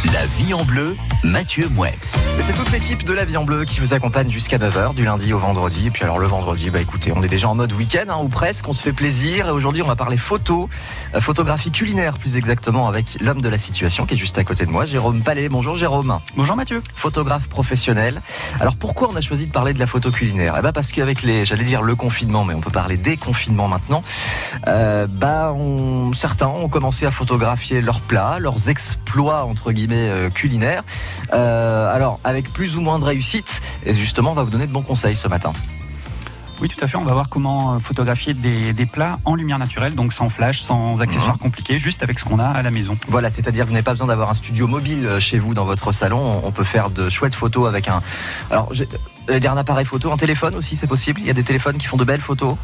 La vie en bleu, Mathieu Moueix. Et c'est toute l'équipe de La Vie en Bleu qui vous accompagne jusqu'à 9h, du lundi au vendredi. Et puis alors le vendredi, écoutez, on est déjà en mode week-end, ou presque, on se fait plaisir. Et aujourd'hui, on va parler photographie culinaire plus exactement, avec l'homme de la situation qui est juste à côté de moi, Jérôme Palais. Bonjour Jérôme. Bonjour Mathieu. Photographe professionnel. Alors pourquoi on a choisi de parler de la photo culinaire ? Parce qu'avec le confinement, mais on peut parler des confinements maintenant, certains ont commencé à photographier leurs plats, leurs exploits entre guillemets culinaires. Alors avec plus ou moins de réussite, et justement on va vous donner de bons conseils ce matin. Oui, tout à fait. On va voir comment photographier des plats en lumière naturelle, donc sans flash, sans accessoires compliqués, juste avec ce qu'on a à la maison. Voilà, c'est-à-dire que vous n'avez pas besoin d'avoir un studio mobile chez vous dans votre salon. On peut faire de chouettes photos avec un appareil photo, un téléphone aussi, c'est possible. Il y a des téléphones qui font de belles photos.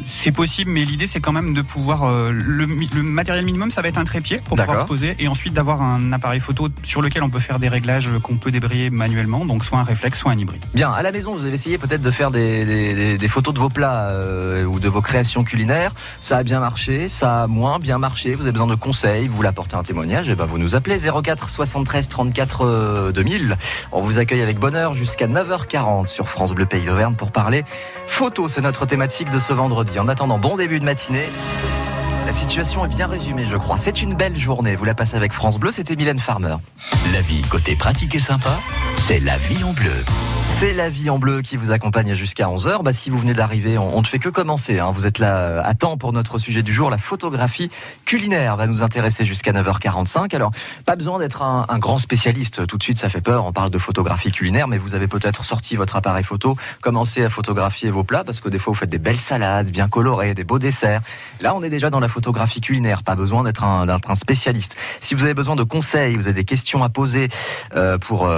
C'est possible, mais l'idée c'est quand même de pouvoir le matériel minimum, ça va être un trépied pour pouvoir se poser, et ensuite d'avoir un appareil photo sur lequel on peut faire des réglages qu'on peut débrayer manuellement, donc soit un réflexe, soit un hybride. Bien, à la maison, vous avez essayé peut-être de faire des photos de vos plats ou de vos créations culinaires. Ça a bien marché, ça a moins bien marché. Vous avez besoin de conseils, vous voulez apporter un témoignage, et vous nous appelez 04 73 34 2000. On vous accueille avec bonheur jusqu'à 9h40 sur France Bleu Pays d'Auvergne pour parler photo. C'est notre thématique de ce vendredi. En attendant, bon début de matinée. La situation est bien résumée, je crois. C'est une belle journée. Vous la passez avec France Bleu, c'était Mylène Farmer. La vie côté pratique et sympa, c'est La Vie en Bleu. C'est La Vie en Bleu qui vous accompagne jusqu'à 11h. Si vous venez d'arriver, on ne fait que commencer. Vous êtes là à temps pour notre sujet du jour. La photographie culinaire va nous intéresser jusqu'à 9h45. Alors, pas besoin d'être un grand spécialiste. Tout de suite, ça fait peur. On parle de photographie culinaire, mais vous avez peut-être sorti votre appareil photo, commencé à photographier vos plats, parce que des fois, vous faites des belles salades, bien colorées, des beaux desserts. Là, on est déjà dans la photographie culinaire. Pas besoin d'être un spécialiste. Si vous avez besoin de conseils, vous avez des questions à poser pour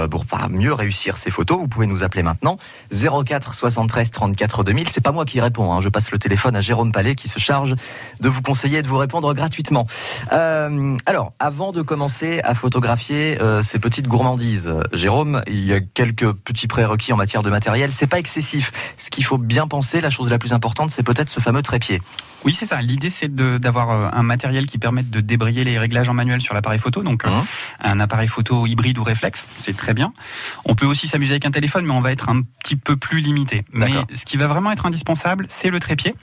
mieux réussir ces photos, vous pouvez nous appeler maintenant 04 73 34 2000. C'est pas moi qui réponds, je passe le téléphone à Jérôme Palais qui se charge de vous conseiller et de vous répondre gratuitement. Alors, avant de commencer à photographier ces petites gourmandises, Jérôme, il y a quelques petits prérequis en matière de matériel. C'est pas excessif. Ce qu'il faut bien penser, la chose la plus importante, c'est peut-être ce fameux trépied. Oui, c'est ça. L'idée, c'est d'avoir un matériel qui permette de débrayer les réglages en manuel sur l'appareil photo. Donc, un appareil photo hybride ou réflexe, c'est très bien. On peut aussi s'amuser avec un téléphone, mais on va être un petit peu plus limité. D'accord. Mais ce qui va vraiment être indispensable, c'est le trépied.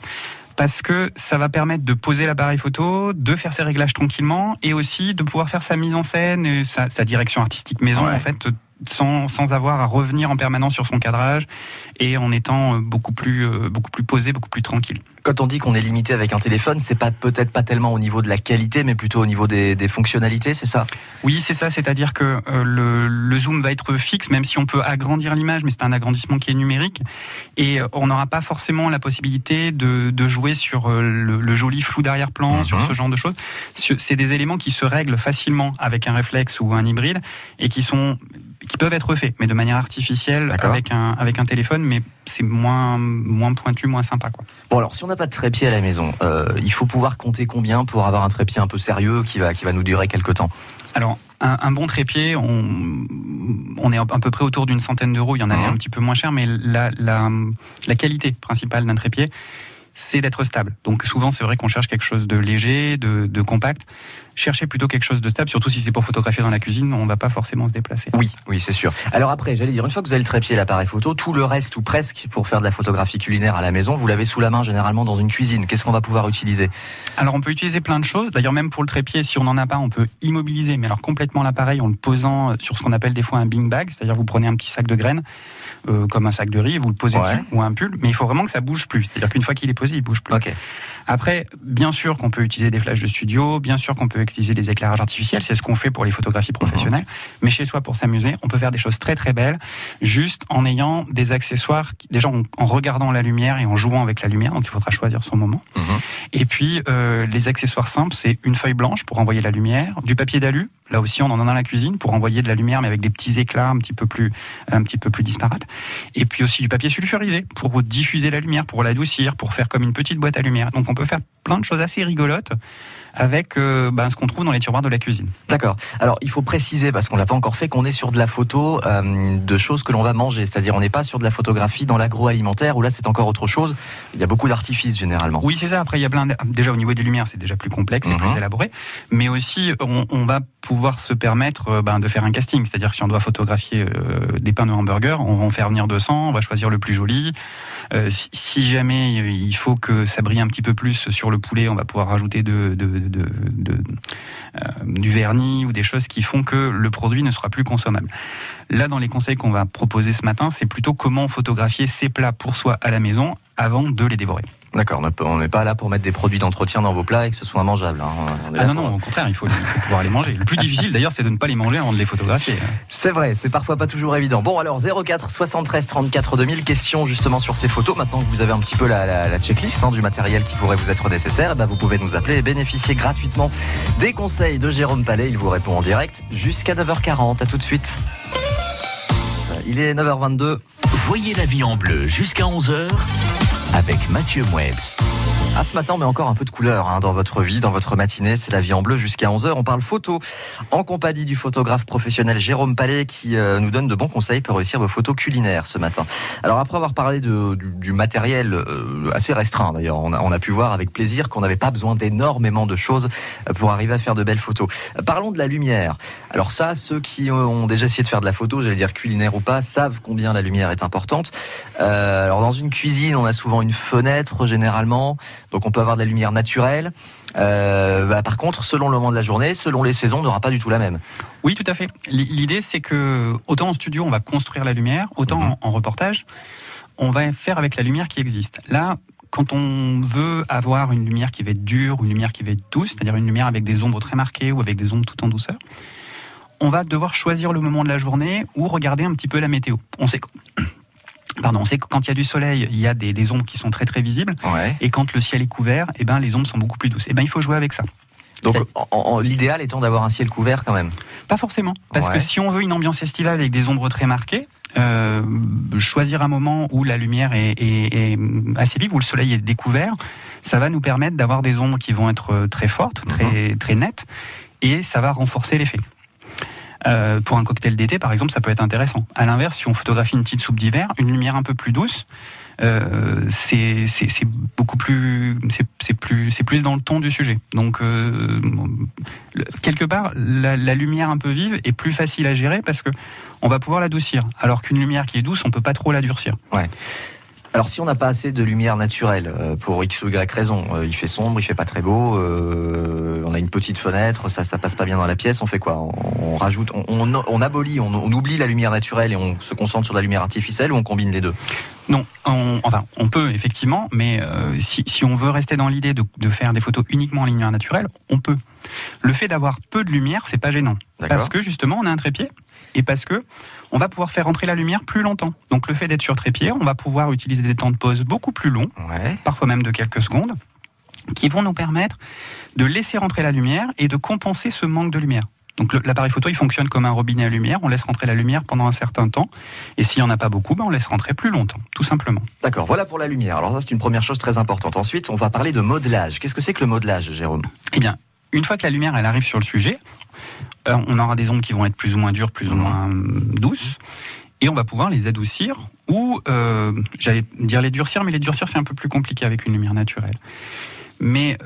Parce que ça va permettre de poser l'appareil photo, de faire ses réglages tranquillement, et aussi de pouvoir faire sa mise en scène et sa direction artistique maison, en fait, sans avoir à revenir en permanence sur son cadrage, et en étant beaucoup plus posé, beaucoup plus tranquille. Quand on dit qu'on est limité avec un téléphone, c'est peut-être pas tellement au niveau de la qualité, mais plutôt au niveau des fonctionnalités, c'est ça ? Oui, c'est ça, c'est-à-dire que le zoom va être fixe, même si on peut agrandir l'image, mais c'est un agrandissement qui est numérique, et on n'aura pas forcément la possibilité de jouer sur le joli flou d'arrière-plan, sur ce genre de choses. C'est des éléments qui se règlent facilement avec un réflexe ou un hybride, et qui peuvent être faits, mais de manière artificielle, avec un téléphone, mais c'est moins pointu, moins sympa, quoi. Bon, alors si on n'a pas de trépied à la maison, il faut pouvoir compter combien pour avoir un trépied un peu sérieux qui va nous durer quelques temps ? Alors, un bon trépied, on est à peu près autour d'une centaine d'euros. Il y en a un petit peu moins cher, mais la qualité principale d'un trépied, c'est d'être stable. Donc souvent, c'est vrai qu'on cherche quelque chose de léger, de compact. Cherchez plutôt quelque chose de stable, surtout si c'est pour photographier dans la cuisine, on ne va pas forcément se déplacer. Oui, c'est sûr. Alors après, j'allais dire, une fois que vous avez le trépied et l'appareil photo, tout le reste, ou presque, pour faire de la photographie culinaire à la maison, vous l'avez sous la main généralement dans une cuisine. Qu'est-ce qu'on va pouvoir utiliser ? Alors on peut utiliser plein de choses. D'ailleurs, même pour le trépied, si on n'en a pas, on peut immobiliser, mais alors complètement l'appareil en le posant sur ce qu'on appelle des fois un bean bag, c'est-à-dire vous prenez un petit sac de graines, comme un sac de riz, vous le posez dessus, ou un pull, mais il faut vraiment que ça bouge plus. C'est-à-dire qu'une fois qu'il est posé, il bouge plus. Okay. Après, bien sûr qu'on peut utiliser des flashs de studio, bien sûr qu'on peut utiliser des éclairages artificiels, c'est ce qu'on fait pour les photographies professionnelles, mais chez soi, pour s'amuser, on peut faire des choses très très belles, juste en ayant des accessoires, déjà en regardant la lumière et en jouant avec la lumière, donc il faudra choisir son moment. Et puis, les accessoires simples, c'est une feuille blanche pour envoyer la lumière, du papier d'alu, là aussi on en a dans la cuisine, pour envoyer de la lumière, mais avec des petits éclats un petit peu plus disparates, et puis aussi du papier sulfurisé, pour diffuser la lumière, pour l'adoucir, pour faire comme une petite boîte à lumière. Donc on peut faire plein de choses assez rigolotes avec ce qu'on trouve dans les tiroirs de la cuisine. D'accord. Alors il faut préciser, parce qu'on l'a pas encore fait, qu'on est sur de la photo de choses que l'on va manger. C'est-à-dire on n'est pas sur de la photographie dans l'agroalimentaire où là c'est encore autre chose. Il y a beaucoup d'artifices généralement. Oui, c'est ça. Après il y a déjà au niveau des lumières c'est déjà plus complexe, c'est plus élaboré. Mais aussi on va pouvoir se permettre de faire un casting. C'est-à-dire que si on doit photographier des pains de hamburger, on va en faire venir 200, on va choisir le plus joli. Si jamais il faut que ça brille un petit peu plus sur le poulet, on va pouvoir rajouter du vernis ou des choses qui font que le produit ne sera plus consommable. Là, dans les conseils qu'on va proposer ce matin, c'est plutôt comment photographier ces plats pour soi à la maison avant de les dévorer. D'accord, on n'est pas là pour mettre des produits d'entretien dans vos plats et que ce soit mangeable. Hein. Non, au contraire, il faut pouvoir les manger. Le plus difficile d'ailleurs, c'est de ne pas les manger avant de les photographier. C'est vrai, c'est parfois pas toujours évident. Bon, alors 04 73 34 2000, question justement sur ces photos. Maintenant que vous avez un petit peu la checklist du matériel qui pourrait vous être nécessaire, vous pouvez nous appeler et bénéficier gratuitement des conseils de Jérôme Palais. Il vous répond en direct jusqu'à 9h40. À tout de suite. Il est 9h22. Voyez la vie en bleu jusqu'à 11h avec Mathieu Mouebs. Ce matin, on met encore un peu de couleur dans votre vie, dans votre matinée. C'est la vie en bleu jusqu'à 11h. On parle photo en compagnie du photographe professionnel Jérôme Palais qui nous donne de bons conseils pour réussir vos photos culinaires ce matin. Alors après avoir parlé du matériel assez restreint d'ailleurs, on a pu voir avec plaisir qu'on n'avait pas besoin d'énormément de choses pour arriver à faire de belles photos. Parlons de la lumière. Alors ça, ceux qui ont déjà essayé de faire de la photo, j'allais dire culinaire ou pas, savent combien la lumière est importante. Alors dans une cuisine, on a souvent une fenêtre généralement. Donc on peut avoir de la lumière naturelle. Par contre, selon le moment de la journée, selon les saisons, on n'aura pas du tout la même. Oui, tout à fait. L'idée, c'est que autant en studio, on va construire la lumière, autant en reportage, on va faire avec la lumière qui existe. Là, quand on veut avoir une lumière qui va être dure ou une lumière qui va être douce, c'est-à-dire une lumière avec des ombres très marquées ou avec des ombres tout en douceur, on va devoir choisir le moment de la journée ou regarder un petit peu la météo. On sait que quand il y a du soleil, il y a des ombres qui sont très très visibles. Ouais. Et quand le ciel est couvert, les ombres sont beaucoup plus douces. Il faut jouer avec ça. Donc l'idéal étant d'avoir un ciel couvert quand même. Pas forcément. Parce que si on veut une ambiance estivale avec des ombres très marquées, choisir un moment où la lumière est assez vive, où le soleil est découvert, ça va nous permettre d'avoir des ombres qui vont être très fortes, très, très nettes, et ça va renforcer l'effet. Pour un cocktail d'été, par exemple, ça peut être intéressant. À l'inverse, si on photographie une petite soupe d'hiver, une lumière un peu plus douce, c'est beaucoup plus, c'est plus dans le ton du sujet. Donc, quelque part, la lumière un peu vive est plus facile à gérer parce que on va pouvoir l'adoucir. Alors qu'une lumière qui est douce, on peut pas trop la durcir. Ouais. Alors si on n'a pas assez de lumière naturelle, pour X ou Y raison, il fait sombre, il fait pas très beau, on a une petite fenêtre, ça passe pas bien dans la pièce, on fait quoi ? On rajoute, on abolit, on oublie la lumière naturelle et on se concentre sur la lumière artificielle ou on combine les deux ? Non, on peut effectivement, mais si on veut rester dans l'idée de faire des photos uniquement en lumière naturelle, on peut. Le fait d'avoir peu de lumière, c'est pas gênant. D'accord. Parce que justement, on a un trépied et parce que on va pouvoir faire entrer la lumière plus longtemps. Donc le fait d'être sur trépied, on va pouvoir utiliser des temps de pause beaucoup plus longs, parfois même de quelques secondes, qui vont nous permettre de laisser rentrer la lumière et de compenser ce manque de lumière. Donc l'appareil photo, il fonctionne comme un robinet à lumière, on laisse rentrer la lumière pendant un certain temps, et s'il n'y en a pas beaucoup, on laisse rentrer plus longtemps, tout simplement. D'accord, voilà pour la lumière. Alors ça, c'est une première chose très importante. Ensuite, on va parler de modelage. Qu'est-ce que c'est que le modelage, Jérôme ? Eh bien, une fois que la lumière elle arrive sur le sujet, on aura des ombres qui vont être plus ou moins dures, plus ou moins douces, et on va pouvoir les adoucir, ou j'allais dire les durcir, mais les durcir c'est un peu plus compliqué avec une lumière naturelle. Mais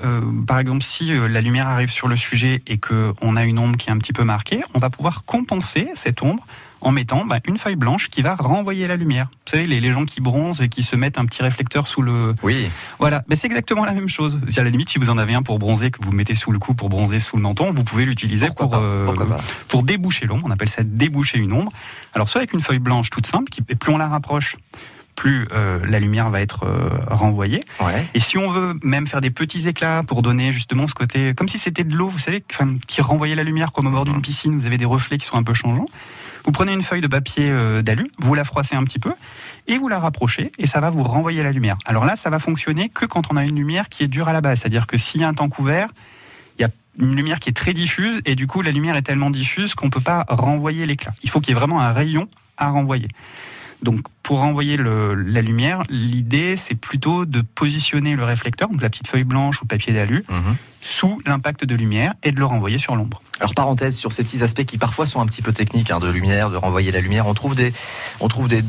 par exemple, si la lumière arrive sur le sujet et qu'on a une ombre qui est un petit peu marquée, on va pouvoir compenser cette ombre en mettant une feuille blanche qui va renvoyer la lumière. Vous savez, les gens qui bronzent et qui se mettent un petit réflecteur sous le... Oui. Voilà, c'est exactement la même chose. À la limite, si vous en avez un pour bronzer, que vous mettez sous le cou pour bronzer sous le menton, vous pouvez l'utiliser pour déboucher l'ombre. On appelle ça déboucher une ombre. Alors soit avec une feuille blanche toute simple, et plus on la rapproche, plus la lumière va être renvoyée. Ouais. Et si on veut même faire des petits éclats pour donner justement ce côté, comme si c'était de l'eau, vous savez, qui renvoyait la lumière comme au bord d'une piscine, vous avez des reflets qui sont un peu changeants. Vous prenez une feuille de papier d'alu, vous la froissez un petit peu et vous la rapprochez et ça va vous renvoyer la lumière. Alors là, ça va fonctionner que quand on a une lumière qui est dure à la base, c'est-à-dire que s'il y a un temps couvert, il y a une lumière qui est très diffuse et du coup la lumière est tellement diffuse qu'on ne peut pas renvoyer l'éclat. Il faut qu'il y ait vraiment un rayon à renvoyer. Donc pour renvoyer la lumière, l'idée c'est plutôt de positionner le réflecteur, donc la petite feuille blanche ou papier d'alu, sous l'impact de lumière et de le renvoyer sur l'ombre. Alors parenthèse sur ces petits aspects qui parfois sont un petit peu techniques, de lumière, de renvoyer la lumière. On trouve des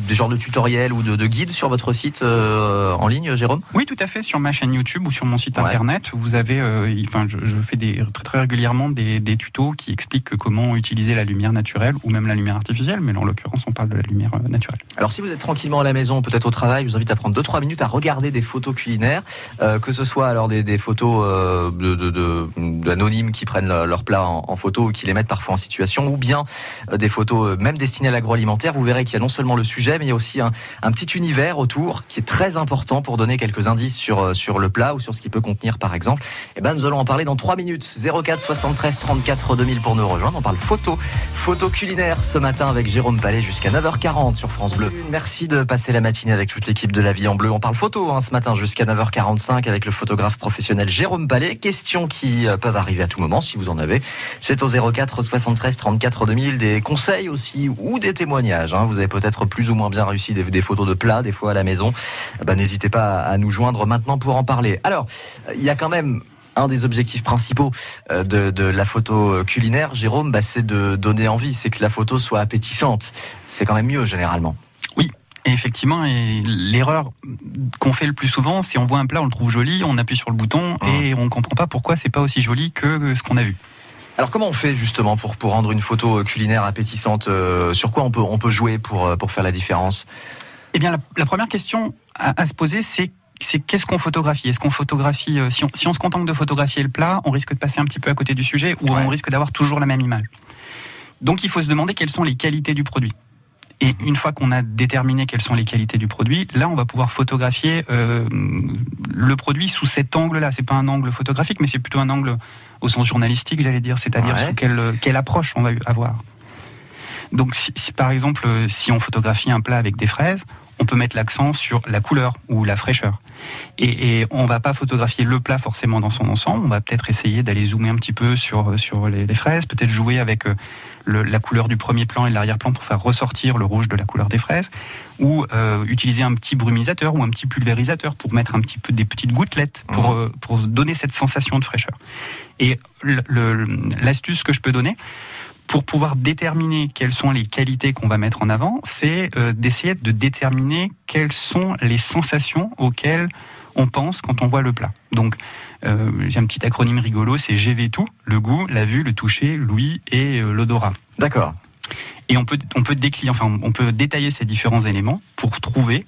genres de tutoriels ou de guides sur votre site en ligne, Jérôme ? Oui, tout à fait. Sur ma chaîne YouTube ou sur mon site internet, vous avez, je fais très, très régulièrement des tutos qui expliquent comment utiliser la lumière naturelle ou même la lumière artificielle, mais là, en l'occurrence, on parle de la lumière naturelle. Alors si vous êtes tranquillement à la maison, peut-être au travail, je vous invite à prendre 2-3 minutes à regarder des photos culinaires, que ce soit alors des photos d'anonymes qui prennent leur plat en photo ou qui les mettent parfois en situation, ou bien des photos même destinées à l'agroalimentaire. Vous verrez qu'il y a non seulement le sujet, mais il y a aussi un petit univers autour qui est très important pour donner quelques indices sur le plat ou sur ce qu'il peut contenir par exemple. Et ben nous allons en parler dans 3 minutes. 04 73 34 2000 pour nous rejoindre. On parle photo culinaire ce matin avec Jérôme Palais jusqu'à 9h40 sur France Bleu. Merci de passer la matinée avec toute l'équipe de La Vie en Bleu. On parle photo ce matin jusqu'à 9h45 avec le photographe professionnel Jérôme Palais. Questions qui peuvent arriver à tout moment si vous en avez. C'est au 04 73 34 2000, des conseils aussi ou des témoignages. Vous avez peut-être plus ou moins bien réussi des photos de plats, des fois à la maison. N'hésitez pas à nous joindre maintenant pour en parler. Alors, il y a quand même un des objectifs principaux de la photo culinaire, Jérôme, c'est de donner envie, c'est que la photo soit appétissante. C'est quand même mieux généralement. Oui. Et effectivement, l'erreur qu'on fait le plus souvent, c'est on voit un plat, on le trouve joli, on appuie sur le bouton et on ne comprend pas pourquoi c'est pas aussi joli que ce qu'on a vu. Alors comment on fait justement pour rendre une photo culinaire appétissante ? Sur quoi on peut jouer pour faire la différence ? Eh bien, la première question à se poser, c'est qu'est-ce qu'on photographie ? Est-ce qu'on photographie si on se contente de photographier le plat, on risque de passer un petit peu à côté du sujet ou on risque d'avoir toujours la même image. Donc il faut se demander quelles sont les qualités du produit. Et une fois qu'on a déterminé quelles sont les qualités du produit, là on va pouvoir photographier le produit sous cet angle-là. C'est pas un angle photographique, mais c'est plutôt un angle au sens journalistique, j'allais dire, c'est-à-dire sous quelle approche on va avoir. Donc si par exemple, si on photographie un plat avec des fraises, on peut mettre l'accent sur la couleur ou la fraîcheur. Et on va pas photographier le plat forcément dans son ensemble, on va peut-être essayer d'aller zoomer un petit peu sur les fraises, peut-être jouer avec la couleur du premier plan et de l'arrière-plan pour faire ressortir le rouge de la couleur des fraises, ou utiliser un petit brumisateur ou un petit pulvérisateur pour mettre un petit peu des petites gouttelettes pour donner cette sensation de fraîcheur. Et l'astuce que je peux donner pour pouvoir déterminer quelles sont les qualités qu'on va mettre en avant, c'est d'essayer de déterminer quelles sont les sensations auxquelles on pense quand on voit le plat. Donc, j'ai un petit acronyme rigolo, c'est GV2, le goût, la vue, le toucher, l'ouïe et l'odorat. D'accord. Et on peut détailler ces différents éléments pour trouver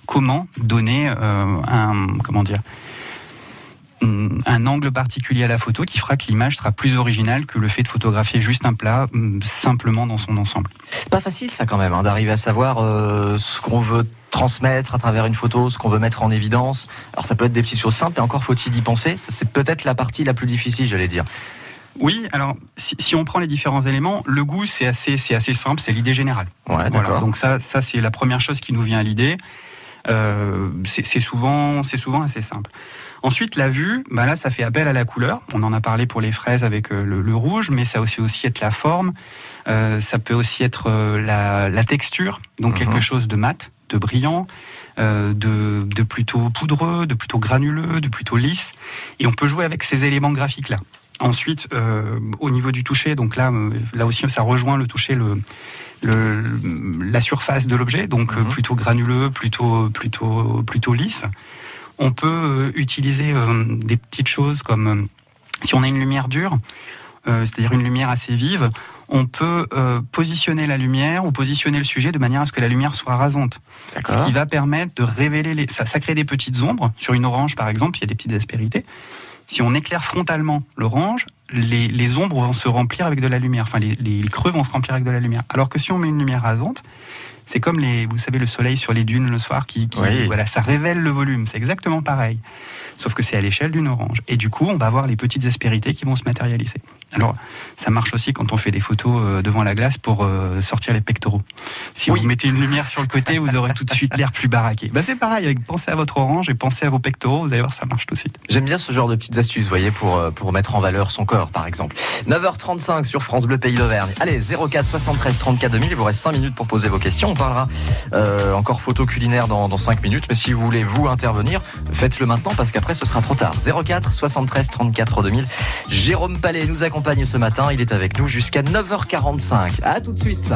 comment donner un angle particulier à la photo qui fera que l'image sera plus originale que le fait de photographier juste un plat simplement dans son ensemble. Pas facile ça quand même, d'arriver à savoir ce qu'on veut transmettre à travers une photo, ce qu'on veut mettre en évidence. Alors ça peut être des petites choses simples et encore faut-il y penser. Ça, c'est peut-être la partie la plus difficile, j'allais dire. Oui, alors si on prend les différents éléments, le goût c'est assez simple, c'est l'idée générale. Ouais, d'accord. Voilà, donc ça c'est la première chose qui nous vient à l'idée. C'est souvent assez simple. Ensuite, la vue, là, ça fait appel à la couleur. On en a parlé pour les fraises avec le rouge, mais ça peut aussi être la forme. Ça peut aussi être la texture, donc quelque chose de mat, de brillant, de plutôt poudreux, de plutôt granuleux, de plutôt lisse. Et on peut jouer avec ces éléments graphiques-là. Ensuite, au niveau du toucher, donc là aussi, ça rejoint le toucher, la surface de l'objet, donc plutôt granuleux, plutôt lisse. On peut utiliser des petites choses comme si on a une lumière dure, c'est-à-dire une lumière assez vive, on peut positionner la lumière ou positionner le sujet de manière à ce que la lumière soit rasante. D'accord. Ce qui va permettre de révéler ça crée des petites ombres. Sur une orange, par exemple, il y a des petites aspérités. Si on éclaire frontalement l'orange, les ombres vont se remplir avec de la lumière. Enfin, les creux vont se remplir avec de la lumière. Alors que si on met une lumière rasante, c'est comme vous savez, le soleil sur les dunes le soir voilà, ça révèle le volume. C'est exactement pareil. Sauf que c'est à l'échelle d'une orange. Et du coup, on va avoir les petites aspérités qui vont se matérialiser. Alors, ça marche aussi quand on fait des photos devant la glace pour sortir les pectoraux. Si vous mettez une lumière sur le côté, vous aurez tout de suite l'air plus baraqué. C'est pareil, pensez à votre orange et pensez à vos pectoraux, vous allez voir, ça marche tout de suite. J'aime bien ce genre de petites astuces, vous voyez, pour mettre en valeur son corps. corps, par exemple. 9h35 sur France Bleu Pays d'Auvergne. Allez, 04 73 34 2000, il vous reste 5 minutes pour poser vos questions. On parlera encore photo culinaire dans 5 minutes, mais si vous voulez vous intervenir, faites-le maintenant parce qu'après ce sera trop tard. 04 73 34 2000. Jérôme Palais nous accompagne ce matin, il est avec nous jusqu'à 9h45. À tout de suite.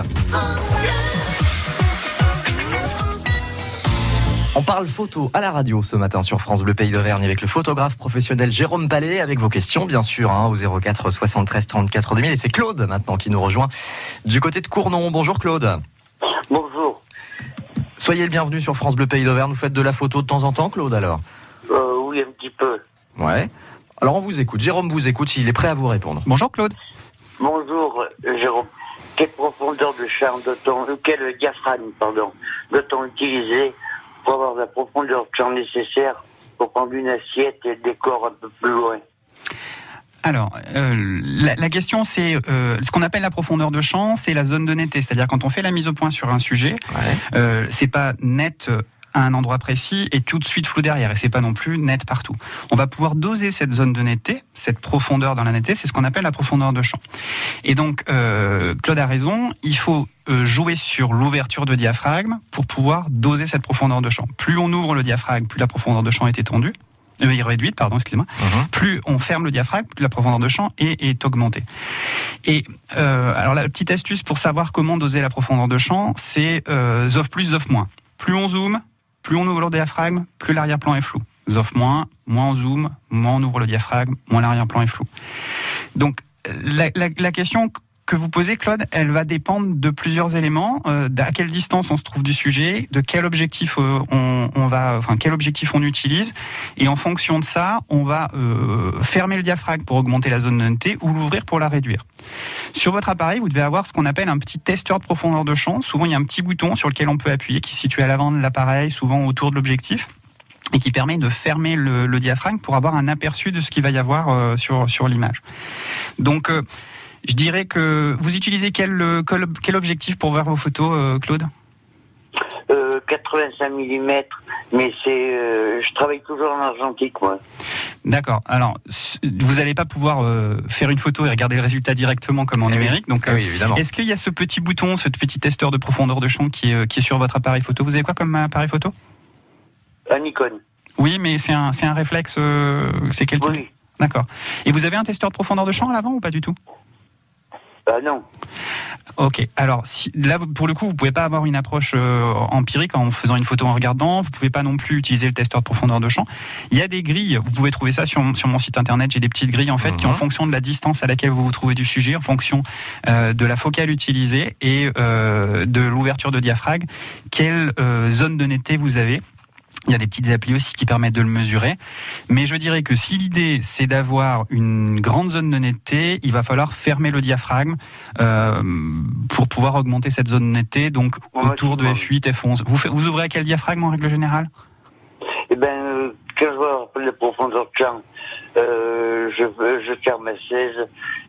On parle photo à la radio ce matin sur France Bleu Pays d'Auvergne avec le photographe professionnel Jérôme Palais, avec vos questions bien sûr au 04 73 34 2000. Et c'est Claude maintenant qui nous rejoint du côté de Cournon. Bonjour Claude. Bonjour. Soyez le bienvenu sur France Bleu Pays d'Auvergne. Vous faites de la photo de temps en temps, Claude, alors? Oui, un petit peu. Ouais. Alors on vous écoute. Jérôme vous écoute, il est prêt à vous répondre. Bonjour Claude. Bonjour Jérôme. Quelle profondeur de champ quel diaphragme, doit-on utiliser pour avoir la profondeur de champ nécessaire pour prendre une assiette et le décor un peu plus loin? Alors, la question, c'est ce qu'on appelle la profondeur de champ, c'est la zone de netteté. C'est-à-dire quand on fait la mise au point sur un sujet, c'est pas net à un endroit précis et tout de suite flou derrière, et c'est pas non plus net partout. On va pouvoir doser cette zone de netteté, cette profondeur dans la netteté, c'est ce qu'on appelle la profondeur de champ. Et donc, Claude a raison, il faut jouer sur l'ouverture de diaphragme pour pouvoir doser cette profondeur de champ. Plus on ouvre le diaphragme, plus la profondeur de champ est étendue, réduite, excusez-moi. Plus on ferme le diaphragme, plus la profondeur de champ est augmentée. Et alors la petite astuce pour savoir comment doser la profondeur de champ, c'est ZOF plus, ZOF moins. Plus on zoome, plus on ouvre le diaphragme, plus l'arrière-plan est flou. ZOF moins, moins on zoome, moins on ouvre le diaphragme, moins l'arrière-plan est flou. Donc la question que vous posez, Claude, elle va dépendre de plusieurs éléments, à quelle distance on se trouve du sujet, de quel objectif quel objectif on utilise, et en fonction de ça, on va fermer le diaphragme pour augmenter la zone de netteté ou l'ouvrir pour la réduire. Sur votre appareil, vous devez avoir ce qu'on appelle un petit testeur de profondeur de champ. Souvent, il y a un petit bouton sur lequel on peut appuyer, qui se situe à l'avant de l'appareil, souvent autour de l'objectif, et qui permet de fermer le diaphragme pour avoir un aperçu de ce qu'il va y avoir sur l'image. Donc, je dirais que vous utilisez quel objectif pour voir vos photos, Claude? 85 mm, mais je travaille toujours en argentique, moi. D'accord. Alors, vous n'allez pas pouvoir faire une photo et regarder le résultat directement comme en numérique. Donc, oui, évidemment. Est-ce qu'il y a ce petit bouton, ce petit testeur de profondeur de champ qui est sur votre appareil photo? Vous avez quoi comme appareil photo? Un Nikon. Oui, mais c'est un réflexe. C'est quel type? Oui. D'accord. Et vous avez un testeur de profondeur de champ à l'avant ou pas du tout? Non. Ok, alors là pour le coup vous pouvez pas avoir une approche empirique en faisant une photo en regardant, vous pouvez pas non plus utiliser le testeur de profondeur de champ. Il y a des grilles, vous pouvez trouver ça sur mon site internet, j'ai des petites grilles en fait qui en fonction de la distance à laquelle vous vous trouvez du sujet, en fonction de la focale utilisée et de l'ouverture de diaphragme, quelle zone de netteté vous avez. Il y a des petites applis aussi qui permettent de le mesurer. Mais je dirais que si l'idée, c'est d'avoir une grande zone de netteté, il va falloir fermer le diaphragme pour pouvoir augmenter cette zone de netteté, donc autour de F8, F11. Vous ouvrez à quel diaphragme en règle générale? Eh bien, quand je vois la profondeur de champ, je ferme à 16.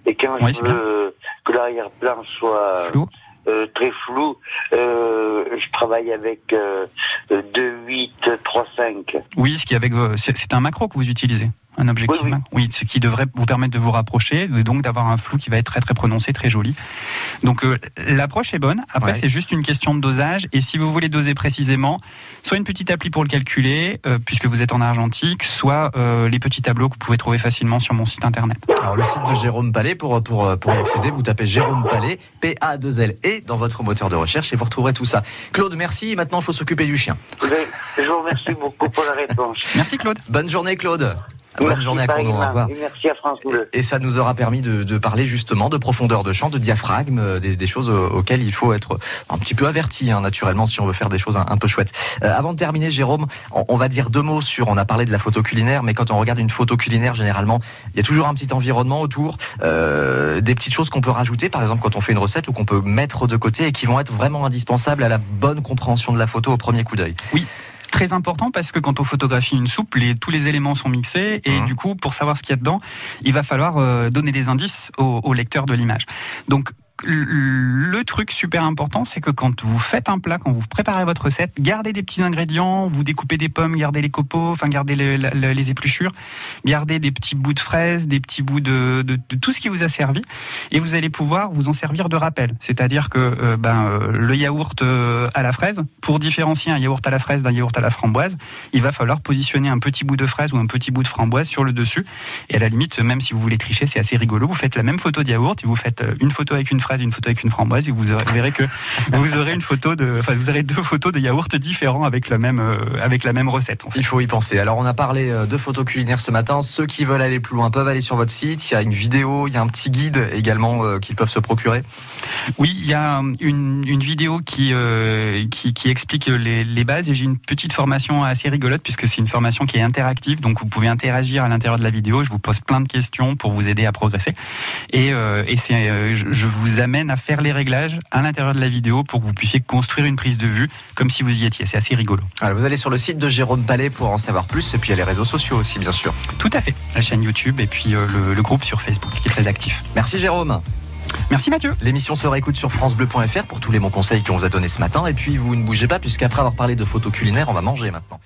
Et quand je veux que l'arrière-plan soit flou, très flou, je travaille avec 2.8, 3.5. Oui, c'est un macro que vous utilisez, un objectif macro. Oui, ce qui devrait vous permettre de vous rapprocher et donc d'avoir un flou qui va être très très prononcé, très joli. Donc l'approche est bonne. Après, c'est juste une question de dosage. Et si vous voulez doser précisément, soit une petite appli pour le calculer, puisque vous êtes en argentique, soit les petits tableaux que vous pouvez trouver facilement sur mon site internet. Alors le site de Jérôme Palais, pour y accéder, vous tapez Jérôme Palais, P-A-2-L-E dans votre moteur de recherche et vous retrouverez tout ça. Claude, merci. Maintenant, il faut s'occuper du chien. Je vous remercie beaucoup pour la réponse. Merci Claude. Bonne journée Claude. Bonne journée à Cournon, au revoir. Et merci à France Bleu. Et ça nous aura permis de parler justement de profondeur de champ, de diaphragme, des choses auxquelles il faut être un petit peu averti, naturellement, si on veut faire des choses un peu chouettes. Avant de terminer, Jérôme, on va dire 2 mots on a parlé de la photo culinaire, mais quand on regarde une photo culinaire, généralement, il y a toujours un petit environnement autour, des petites choses qu'on peut rajouter, par exemple quand on fait une recette ou qu'on peut mettre de côté et qui vont être vraiment indispensables à la bonne compréhension de la photo au premier coup d'œil. Oui. Très important parce que quand on photographie une soupe, tous les éléments sont mixés et du coup, pour savoir ce qu'il y a dedans, il va falloir donner des indices au lecteur de l'image. Donc, le truc super important, c'est que quand vous faites un plat, quand vous préparez votre recette, gardez des petits ingrédients, vous découpez des pommes, gardez les copeaux, enfin gardez les épluchures, gardez des petits bouts de fraises, des petits bouts de tout ce qui vous a servi, et vous allez pouvoir vous en servir de rappel. C'est-à-dire que le yaourt à la fraise, pour différencier un yaourt à la fraise d'un yaourt à la framboise, il va falloir positionner un petit bout de fraise ou un petit bout de framboise sur le dessus, et à la limite, même si vous voulez tricher, c'est assez rigolo, vous faites la même photo de yaourt, et vous faites une photo avec une fraise, une photo avec une framboise, et vous verrez que vous aurez vous aurez 2 photos de yaourt différents avec la même recette. En fait. Il faut y penser. Alors on a parlé de photos culinaires ce matin. Ceux qui veulent aller plus loin peuvent aller sur votre site. Il y a une vidéo, il y a un petit guide également qu'ils peuvent se procurer. Oui, il y a une vidéo qui explique les bases, et j'ai une petite formation assez rigolote puisque c'est une formation qui est interactive, donc vous pouvez interagir à l'intérieur de la vidéo. Je vous pose plein de questions pour vous aider à progresser, et je vous amène à faire les réglages à l'intérieur de la vidéo pour que vous puissiez construire une prise de vue comme si vous y étiez. C'est assez rigolo. Alors vous allez sur le site de Jérôme Palais pour en savoir plus, et puis il y a les réseaux sociaux aussi, bien sûr. Tout à fait. La chaîne YouTube et puis le groupe sur Facebook qui est très actif. Merci Jérôme. Merci Mathieu. L'émission se réécoute sur francebleu.fr pour tous les bons conseils qu'on vous a donnés ce matin. Et puis vous ne bougez pas, puisqu'après avoir parlé de photos culinaires, on va manger maintenant.